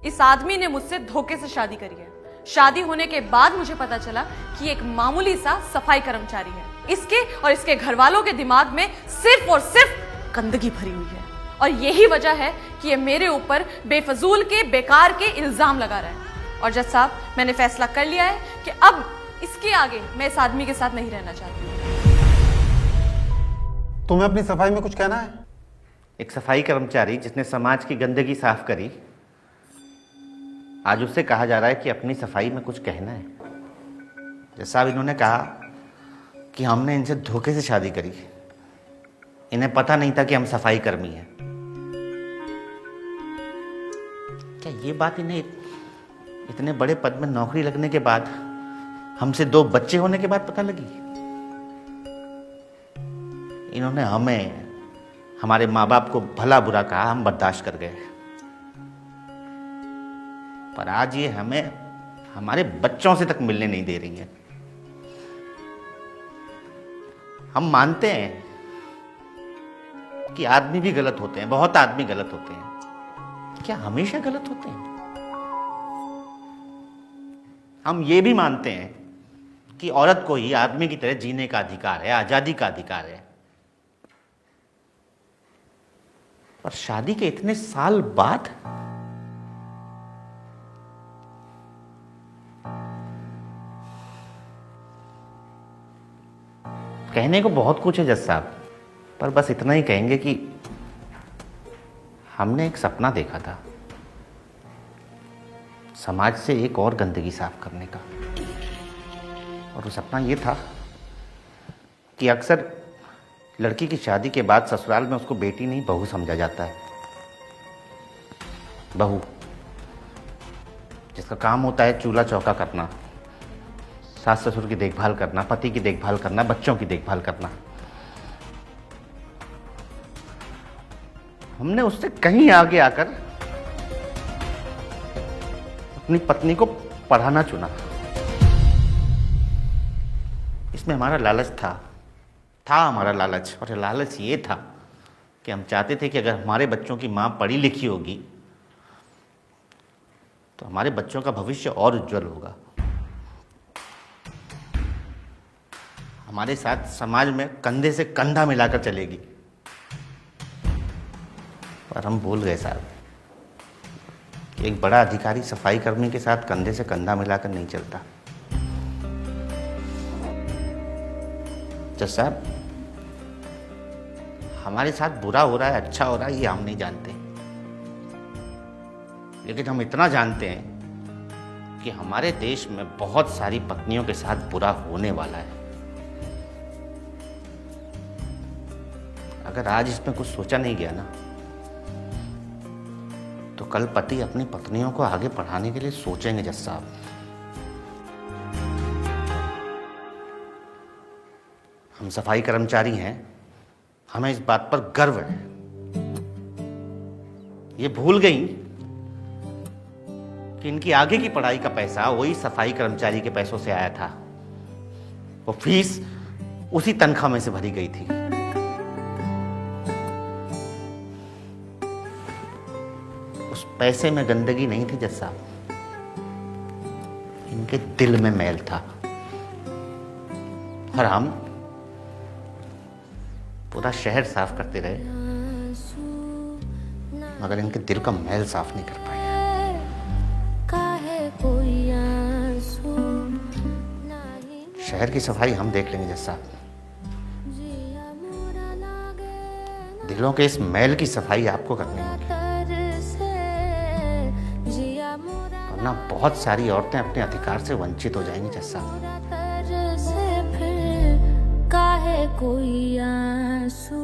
इस आदमी ने मुझसे धोखे से शादी करी है। शादी होने के बाद मुझे पता चला कि एक मामूली सा सफाई कर्मचारी है। इसके और इसके घर वालों के दिमाग में सिर्फ और सिर्फ गंदगी भरी हुई है और यही वजह है कि ये मेरे ऊपर बेफजूल के बेकार के इल्जाम लगा रहा है। और जज साहब, मैंने फैसला कर लिया है कि अब इसके आगे मैं इस आदमी के साथ नहीं रहना चाहती। तुम्हें अपनी सफाई में कुछ कहना है? एक सफाई कर्मचारी जिसने समाज की गंदगी साफ करी, आज उससे कहा जा रहा है कि अपनी सफाई में कुछ कहना है। जैसा इन्होंने कहा कि हमने इनसे धोखे से शादी करी, इन्हें पता नहीं था कि हम सफाई कर्मी हैं। क्या ये बात इन्हें इतने बड़े पद में नौकरी लगने के बाद, हमसे 2 बच्चे होने के बाद पता लगी? इन्होंने हमें, हमारे माँ बाप को भला बुरा कहा, हम बर्दाश्त कर गए, पर आज ये हमें हमारे बच्चों से तक मिलने नहीं दे रही है। हम मानते हैं कि आदमी भी गलत होते हैं, बहुत आदमी गलत होते हैं। क्या हमेशा गलत होते हैं? हम ये भी मानते हैं कि औरत को ही आदमी की तरह जीने का अधिकार है, आजादी का अधिकार है। पर शादी के इतने साल बाद कहने को बहुत कुछ है जज साहब, पर बस इतना ही कहेंगे कि हमने एक सपना देखा था, समाज से एक और गंदगी साफ करने का। और वो सपना ये था कि अक्सर लड़की की शादी के बाद ससुराल में उसको बेटी नहीं बहू समझा जाता है। बहू जिसका काम होता है चूल्हा चौका करना, सास ससुर की देखभाल करना, पति की देखभाल करना, बच्चों की देखभाल करना। हमने उससे कहीं आगे आकर अपनी पत्नी को पढ़ाना चुना। इसमें हमारा लालच था हमारा लालच। और लालच ये था कि हम चाहते थे कि अगर हमारे बच्चों की माँ पढ़ी लिखी होगी तो हमारे बच्चों का भविष्य और उज्जवल होगा, हमारे साथ समाज में कंधे से कंधा मिलाकर चलेगी। पर हम भूल गए साहब, एक बड़ा अधिकारी सफाई कर्मी के साथ कंधे से कंधा मिलाकर नहीं चलता। जज साहब, हमारे साथ बुरा हो रहा है, अच्छा हो रहा है, ये हम नहीं जानते, लेकिन हम इतना जानते हैं कि हमारे देश में बहुत सारी पत्नियों के साथ बुरा होने वाला है। अगर आज इसमें कुछ सोचा नहीं गया ना, तो कल पति अपनी पत्नियों को आगे पढ़ाने के लिए सोचेंगे जज साहब। हम सफाई कर्मचारी हैं, हमें इस बात पर गर्व है। ये भूल गई कि इनकी आगे की पढ़ाई का पैसा वही सफाई कर्मचारी के पैसों से आया था। वो फीस उसी तनख्वाह में से भरी गई थी। उस पैसे में गंदगी नहीं थी जज साहब, इनके दिल में मैल था। और हम पूरा शहर साफ करते रहे, मगर इनके दिल का मैल साफ नहीं कर पाए। शहर की सफाई हम देख लेंगे जज साहब, दिलों के इस मैल की सफाई आपको करनी होगी, वरना बहुत सारी औरतें अपने अधिकार से वंचित हो जाएंगी जज साहब। काहे कोई आंसू।